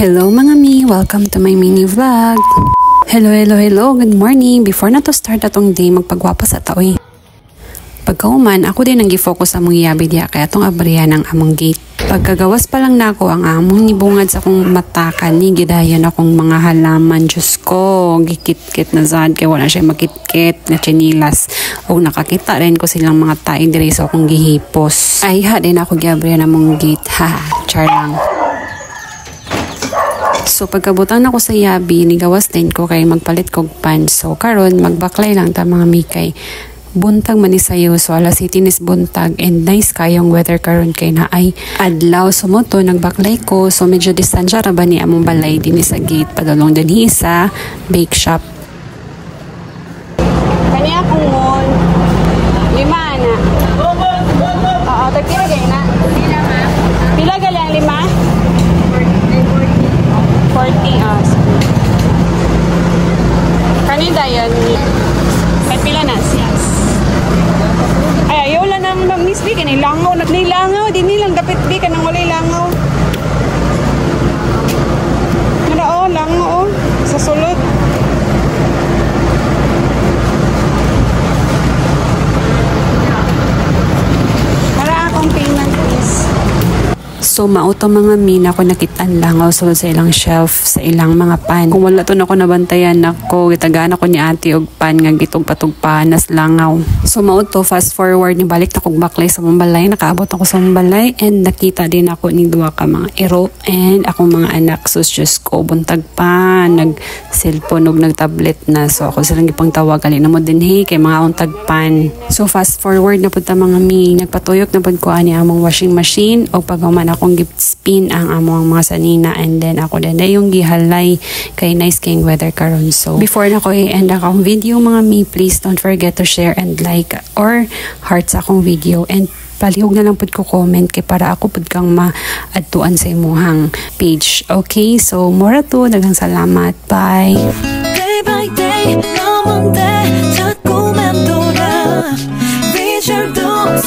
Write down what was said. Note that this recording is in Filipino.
Hello mga mi! Welcome to my mini vlog! Hello! Good morning! Before na to start atong day, magpagwapa sa taoy. Pagkauman, ako din ang gifocus sa mong iyabi diya kaya itong abriya ng among gate. Pagkagawas pa lang nako ang among nibungad sa akong mata kani gidayon akong mga halaman. Diyos ko, gikit-kit na sad kay wala siya makit-kit na chinilas. O nakakita rin ko silang mga tae diri sa akong gihipos. Ay ha din ako giabriya ng among gate. Ha, char lang. So pagkabutan ako sa yabi, nigawas din ko kay magpalit kog pan. So karon magbaklay lang ta mga mikay. Buntag manisayo, so alas 7 is buntag and nice kayong weather karon kay na ay adlaw. So mo to nagbaklay ko, so medyo distansya ra ba ni among balay din sa gate padulong dinhi sa bake shop. Kani akong mall 5 na. Oo, tagpila gay na. Pila galang 5? 40 kani dayon kay pila na yes. Ay ayaw lang nang miss di kanay langaw di nilang dapit di kanang walay langaw nara langaw sa sulod. Para akong payment please. So mauto mga mina ko nakitaan lang sulod sa ilang shelf sa ilang mga pan. Kung wala to na ko nabantayan nako gitagaan ako ni ate og pan nga gitugpatugpanas langaw. So mauto fast forward ni balik na kog baklay sa Mambalay, nakaabot ako sa Mambalay and nakita din ako ning duha ka mga ero and akong mga anak. So just ko buntag pa nag cellphone ug nag tablet na. So ako silang gipang tawag ali na mo din hey kay mga untag pan. So fast forward na pud ta mga mi nagpatuyok na pud ko ani among washing machine o paghuman akong gift spin ang among mga sanina and then ako din na yung gihalay kay nice king weather karon. So before na ko i-end akong video mga mi, please don't forget to share and like or heart sa akong video and palihog na lang pud ko comment kay para ako pud kang maadtuan sa imuhang page. Okay, so mora to, daghang salamat. Bye. Day by day, naman de, 자꾸만 돌아. Reach your door,